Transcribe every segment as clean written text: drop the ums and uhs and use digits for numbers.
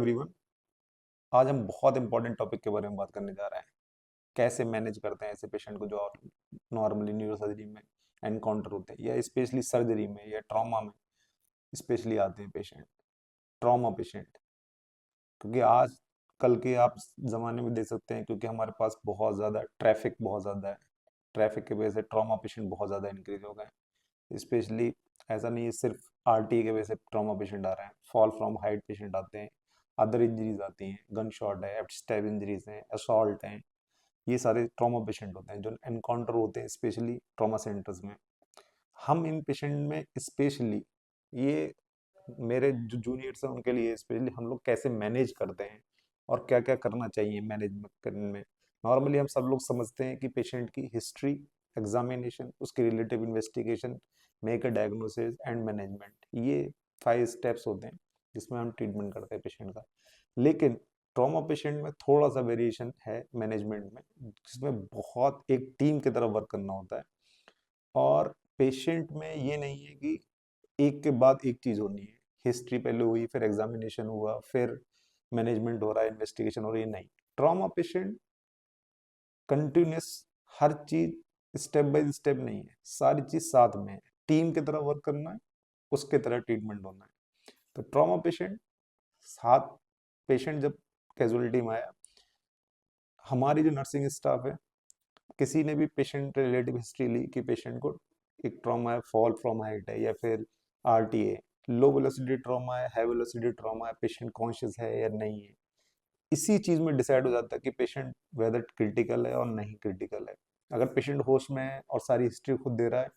Everyone. आज हम बहुत इंपॉर्टेंट टॉपिक के बारे में बात करने जा रहे हैं। कैसे मैनेज करते हैं ऐसे पेशेंट को जो नॉर्मली न्यूरो सर्जरी में एनकाउंटर होते हैं या स्पेशली सर्जरी में या ट्रॉमा में स्पेशली आते हैं पेशेंट, ट्रॉमा पेशेंट। क्योंकि आज कल के आप ज़माने में देख सकते हैं, क्योंकि हमारे पास बहुत ज़्यादा ट्रैफिक बहुत ज़्यादा है। ट्रैफिक की वजह से ट्रॉमा पेशेंट बहुत ज़्यादा इंक्रीज हो गए हैं। स्पेशली ऐसा नहीं है सिर्फ आरटी की वजह से ट्रॉमा पेशेंट आ रहे हैं, फॉल फ्रॉम हाइट पेशेंट आते हैं, अदर इंजरीज आती हैं, गन शॉट है, स्टैब इंजरीज हैं, असॉल्ट हैं। ये सारे ट्रॉमा पेशेंट होते हैं जो एनकाउंटर होते हैं स्पेशली ट्रॉमा सेंटर्स में। हम इन पेशेंट में स्पेशली ये मेरे जो जूनियर्स हैं उनके लिए स्पेशली हम लोग कैसे मैनेज करते हैं और क्या क्या करना चाहिए मैनेज करने में। नॉर्मली हम सब लोग समझते हैं कि पेशेंट की हिस्ट्री, एग्जामिनेशन, उसकी relative investigation, make a diagnosis and management, ये 5 स्टेप्स होते हैं जिसमें हम ट्रीटमेंट करते हैं पेशेंट का। लेकिन ट्रॉमा पेशेंट में थोड़ा सा वेरिएशन है मैनेजमेंट में, जिसमें बहुत एक टीम की तरह वर्क करना होता है। और पेशेंट में ये नहीं है कि एक के बाद एक चीज होनी है, हिस्ट्री पहले हुई फिर एग्जामिनेशन हुआ फिर मैनेजमेंट हो रहा है, इन्वेस्टिगेशन हो रही है, नहीं। ट्रॉमा पेशेंट कंटिन्यूस, हर चीज स्टेप बाय स्टेप नहीं है, सारी चीज साथ में है, टीम की तरह वर्क करना है, उसके तरह ट्रीटमेंट होना है। तो ट्रॉमा पेशेंट साथ, पेशेंट जब कैजुअलिटी में आया, हमारी जो नर्सिंग स्टाफ है, किसी ने भी पेशेंट रिलेटिव हिस्ट्री ली कि पेशेंट को एक ट्रॉमा है, फॉल फ्रॉम हाइट है या फिर आरटीए, लो वेलोसिटी ट्रॉमा है, हाई वेलोसिटी ट्रॉमा है, पेशेंट कॉन्शियस है या नहीं है, इसी चीज में डिसाइड हो जाता है कि पेशेंट वेदर क्रिटिकल है और नहीं क्रिटिकल है। अगर पेशेंट होश में है और सारी हिस्ट्री खुद दे रहा है,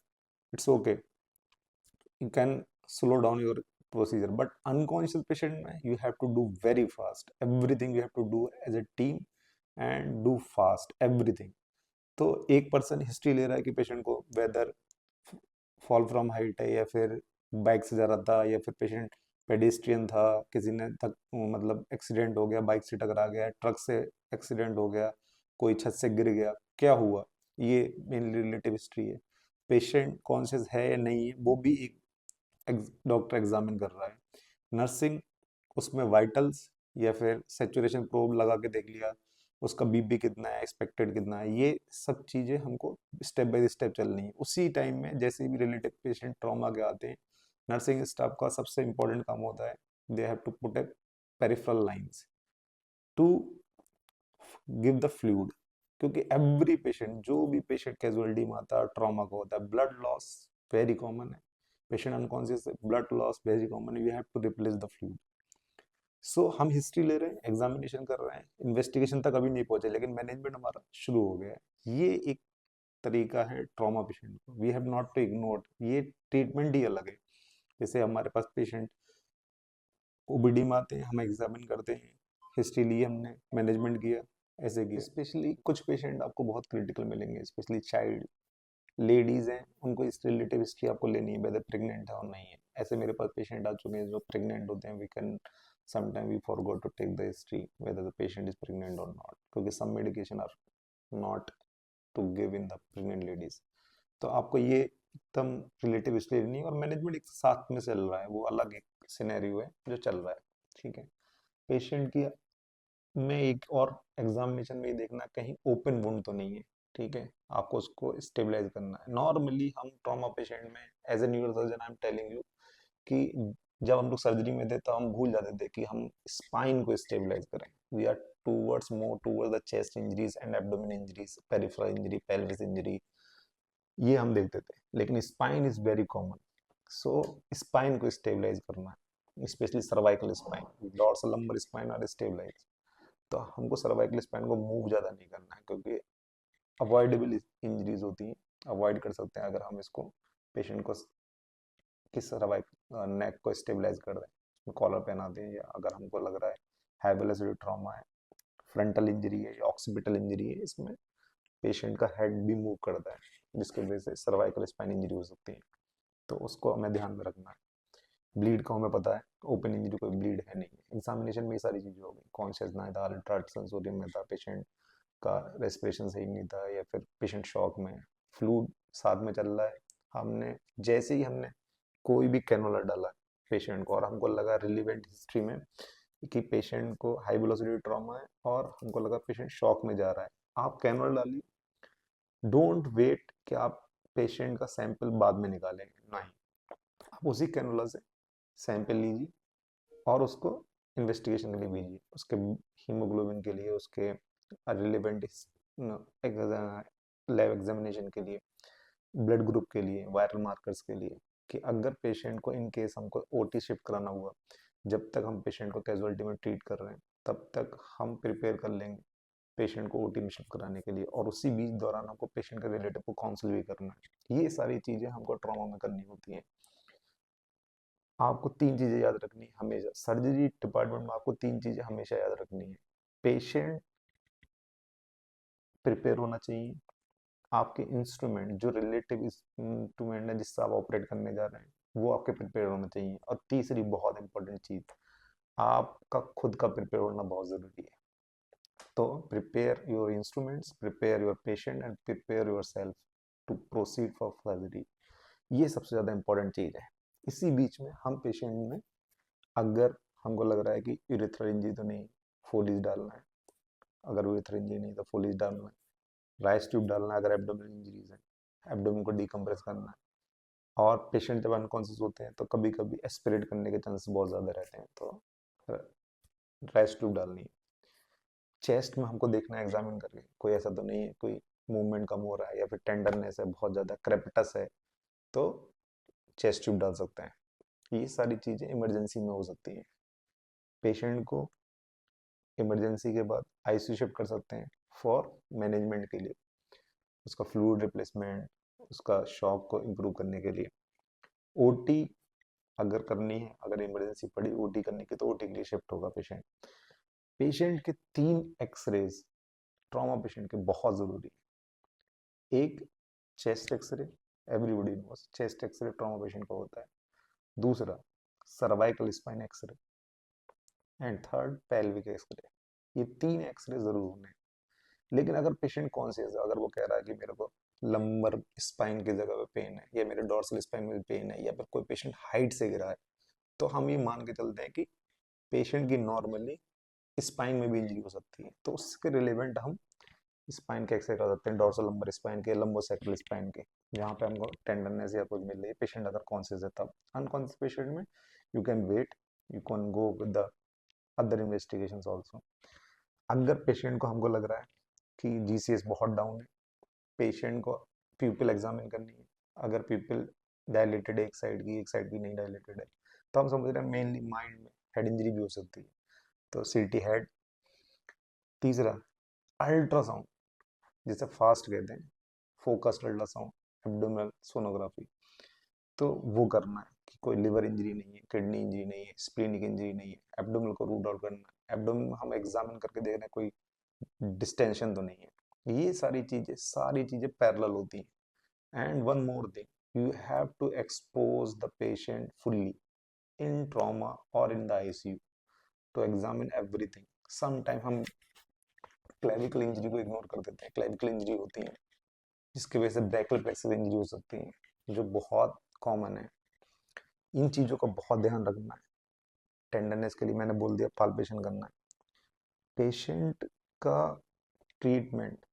it's okay, you can slow down your procedure. But unconscious patient में you have to do very fast, everything you have to do as a team and do fast everything. तो एक पर्सन हिस्ट्री ले रहा है कि patient को weather fall from height है या फिर बाइक से जा रहा था या फिर पेशेंट पेडिस्ट्रियन था, किसी ने तक मतलब एक्सीडेंट हो गया, बाइक से टकरा गया, ट्रक से एक्सीडेंट हो गया, कोई छत से गिर गया, क्या हुआ, ये मेनली रिलेटिव हिस्ट्री है। पेशेंट कॉन्शियस है या नहीं है वो भी एक डॉक्टर एग्जामिन कर रहा है। नर्सिंग उसमें वाइटल्स या फिर सेचुरेशन प्रोब लगा के देख लिया, उसका बीपी कितना है, एक्सपेक्टेड कितना है, ये सब चीज़ें हमको स्टेप बाय स्टेप चलनी है। उसी टाइम में जैसे भी रिलेटिव पेशेंट ट्रॉमा के आते हैं, नर्सिंग स्टाफ का सबसे इंपॉर्टेंट काम होता है, they have to put a peripheral lines to give the fluid. क्योंकि एवरी पेशेंट, जो भी पेशेंट कैजुअलिटी में आता है ट्रॉमा का होता है, ब्लड लॉस वेरी कॉमन है, पेशेंट अनकॉन्शियस है, ब्लड लॉस वेरी कॉमन है, we have to replace the fluid. So हम हिस्ट्री ले रहे हैं, एग्जामिनेशन कर रहे हैं, इन्वेस्टिगेशन तक अभी नहीं पहुंचे लेकिन मैनेजमेंट हमारा शुरू हो गया है। ये एक तरीका है ट्रॉमा पेशेंट को, we have not to ignore, ये ट्रीटमेंट ही अलग है। जैसे हमारे पास पेशेंट ओबीडी में आते हैं, हम एग्जामिन करते हैं, हिस्ट्री ली हमने, मैनेजमेंट किया, ऐसे किया। स्पेशली कुछ पेशेंट आपको बहुत क्रिटिकल मिलेंगे, स्पेशली चाइल्ड, लेडीज हैं, उनको इस रिलेटिव हिस्ट्री आपको लेनी है, वेदर प्रेग्नेंट है और नहीं है। ऐसे मेरे पास पेशेंट आ चुके हैं जो प्रेग्नेंट होते हैं, we can sometime we forgot to take the history whether the patient is pregnant और नॉट, क्योंकि some medication are not to give in the pregnant ladies. तो आपको ये एकदम रिलेटिव हिस्ट्री लेनी है और मैनेजमेंट एक साथ में चल रहा है, वो अलग एक सिनेरियो है जो चल रहा है। ठीक है। पेशेंट की में एक और एग्जामिनेशन में ये देखना कहीं ओपन वुंड तो नहीं है। ठीक है, आपको उसको स्टेबलाइज करना है। नॉर्मली हम ट्रॉमा पेशेंट में as a neurosurgeon I am telling you कि जब हम लोग सर्जरी में थे तो हम भूल जाते थे कि हम स्पाइन को स्टेबलाइज करें। We are towards more towards the chest injuries and abdomen injuries, peripheral injury, pelvis injury, ये हम देखते थे, लेकिन spine is very common. So spine को स्टेबलाइज करना है, specially cervical spine, dorsal lumbar spine are stabilize. तो हमको सर्वाइकल स्पाइन को मूव ज़्यादा नहीं करना है, क्योंकि अवॉइडेबल इंजरीज होती हैं, अवॉइड कर सकते हैं अगर हम इसको पेशेंट को किस सर्वाइक नेक को स्टेबलाइज कर दें, कॉलर पहना दें, या अगर हमको लग रहा है हाई वेलोसिटी ट्रॉमा है, फ्रंटल इंजरी है या ऑक्सीपिटल इंजरी है, इसमें पेशेंट का हेड भी मूव करता है, जिसकी वजह से सर्वाइकल स्पाइन इंजरी हो सकती है। तो उसको हमें ध्यान में रखना है। ब्लीड का हमें पता है, ओपन इंजरी कोई ब्लीड है नहीं, एग्जामिनेशन में ये सारी चीज़ें हो गई, कॉन्शियस ना था, अल्ट्रा सेंसोरियम में था, पेशेंट का रेस्पिरेशन सही नहीं था, या फिर पेशेंट शॉक में, फ्लूइड साथ में चल रहा है। हमने जैसे ही हमने कोई भी कैनोला डाला पेशेंट को और हमको लगा रिलीवेंट हिस्ट्री में कि पेशेंट को हाई वेलोसिटी ट्रॉमा है और हमको लगा पेशेंट शॉक में जा रहा है, आप कैनुला डालिए। डोंट वेट कि आप पेशेंट का सैंपल बाद में निकालेंगे, नहीं, आप उसी कैनुला से सैंपल लीजिए और उसको इन्वेस्टिगेशन के लिए भेजिए, उसके हीमोग्लोबिन के लिए, उसके रिलेवेंट लैब एग्जामिनेशन के लिए, ब्लड ग्रुप के लिए, वायरल मार्कर्स के लिए, कि अगर पेशेंट को इन केस हमको ओटी शिफ्ट कराना हुआ, जब तक हम पेशेंट को कैजुअलिटी में ट्रीट कर रहे हैं तब तक हम प्रिपेयर कर लेंगे पेशेंट को ओटी में शिफ्ट कराने के लिए, और उसी बीच दौरान हमको पेशेंट के रिलेटिव को काउंसिल भी करना है। ये सारी चीज़ें हमको ट्रॉमा में करनी होती हैं। आपको तीन चीज़ें याद रखनी है हमेशा, सर्जरी डिपार्टमेंट में आपको तीन चीज़ें हमेशा याद रखनी है। पेशेंट प्रिपेयर होना चाहिए, आपके इंस्ट्रूमेंट जो रिलेटिव इंस्ट्रूमेंट है जिससे आप ऑपरेट करने जा रहे हैं वो आपके प्रिपेयर होना चाहिए, और तीसरी बहुत इंपॉर्टेंट चीज़, आपका खुद का प्रिपेयर होना बहुत ज़रूरी है। तो prepare your instruments, prepare your patient and prepare yourself to proceed for surgery, ये सबसे ज़्यादा इंपॉर्टेंट चीज़ है। इसी बीच में हम पेशेंट में अगर हमको लग रहा है कि यूरेथ्रल इंजरी तो नहीं, फोलिज डालना है, अगर यूरेथ्रल इंजरी नहीं तो फोलिज डालना है, राइस ट्यूब डालना है अगर एब्डोमिनल इंजरीज है, एब्डोमिन को डिकम्प्रेस करना है, और पेशेंट जब अनकॉन्शियस होते हैं तो कभी कभी एस्पिरेट करने के चांसेस बहुत ज़्यादा रहते हैं, तो राइस ट्यूब डालनी है। चेस्ट में हमको देखना है एग्जामिन करके, कोई ऐसा तो नहीं है कोई मूवमेंट कम हो रहा है या फिर टेंडरनेस है बहुत ज़्यादा, क्रेपिटस है, तो चेस्ट ट्यूब डाल सकते हैं। ये सारी चीज़ें इमरजेंसी में हो सकती हैं। पेशेंट को इमरजेंसी के बाद आईसीयू शिफ्ट कर सकते हैं फॉर मैनेजमेंट के लिए, उसका फ्लूइड रिप्लेसमेंट, उसका शॉक को इम्प्रूव करने के लिए। ओटी अगर करनी है, अगर इमरजेंसी पड़ी ओटी करने की, तो ओटी के लिए शिफ्ट होगा पेशेंट। पेशेंट के तीन एक्सरेज ट्रॉमा पेशेंट के बहुत ज़रूरी है। एक chest x-ray, everybody knows chest x-ray trauma patient का होता है। दूसरा cervical spine x-ray, and third pelvic x-ray. ये तीन एक्सरे जरूर होने हैं। लेकिन अगर पेशेंट कॉन्शियस है, अगर वो कह रहा है कि मेरे को लंबर स्पाइन की जगह पे पेन है, या मेरे डोर्सल स्पाइन में पेन है, या फिर कोई पेशेंट हाइट से गिरा है, तो हम ये मान के चलते हैं कि पेशेंट की नॉर्मली स्पाइन में भी इंजरी हो सकती है, तो उसके रिलेवेंट हम स्पाइन के एक्सरे कर सकते हैं, डोर्सल लंबर स्पाइन के, लंबोसेक्रल स्पाइन के, जहाँ पे हमको टेंडरनेस या कुछ मिल रही है, पेशेंट अगर कॉन्शियस है तब। अनकॉन्शियस पेशेंट में you can wait, you can go with the other investigations also. अगर पेशेंट को हमको लग रहा है कि जीसीएस बहुत डाउन है, पेशेंट को प्यूपिल एग्जामिन करनी है, अगर प्यूपिल डायलेटेड है एक साइड की, एक साइड की नहीं डायलेटेड है, तो हम समझ रहे हैं मेनली माइंड में हेड इंजरी भी हो सकती है, तो सीटी हेड। तीसरा अल्ट्रासाउंड, जिसे फास्ट कहते हैं, फोकस्ड अल्ट्रासाउंड, एब्डोमिनल सोनोग्राफी, तो वो करना है कि कोई लिवर इंजरी नहीं है, किडनी इंजरी नहीं है, स्प्लीनिक इंजरी नहीं है, एब्डोमिनल को रूट आउट करना है, एब्डोमिन में हम एग्जामिन करके देख रहे हैं कोई डिस्टेंशन तो नहीं है। ये सारी चीजें पैरेलल होती हैं। And one more thing, you have to expose the patient fully in trauma और in the ICU to examine everything. Sometime हम क्लेविकल इंजरी को इग्नोर कर देते हैं, क्लेविकल इंजरी होती है जिसकी वजह से ब्रैकियल प्लेक्सस इंजरी हो सकती है, जो बहुत कॉमन है। इन चीजों का बहुत ध्यान रखना है। टेंडरनेस के लिए मैंने बोल दिया, पाल्पेशन करना है। पेशेंट का ट्रीटमेंट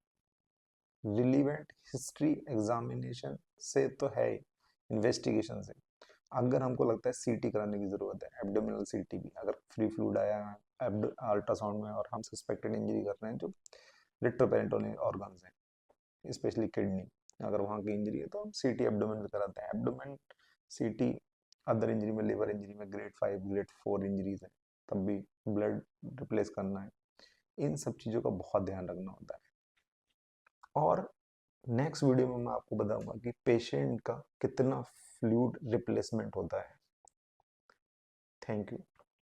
रिलीवेंट हिस्ट्री एग्जामिनेशन से तो है, इन्वेस्टिगेशन से। अगर हमको लगता है सीटी कराने की जरूरत है, एब्डोमिनल सीटी भी, अगर फ्री फ्लूइड आया है अल्ट्रासाउंड में और हम सस्पेक्टेड इंजरी कर रहे हैं जो रिट्रोपेरिटोनियल ऑर्गन्स हैं, स्पेशली किडनी, अगर वहाँ की इंजरी है तो हम सीटी एब्डोमेन में कराते हैं। एब्डोमेन सीटी अदर इंजरी में, लिवर इंजरी में ग्रेड 5 ग्रेड 4 इंजरीज है, तब भी ब्लड रिप्लेस करना है। इन सब चीज़ों का बहुत ध्यान रखना होता है। और नेक्स्ट वीडियो में मैं आपको बताऊंगा कि पेशेंट का कितना फ्लूइड रिप्लेसमेंट होता है। Thank you.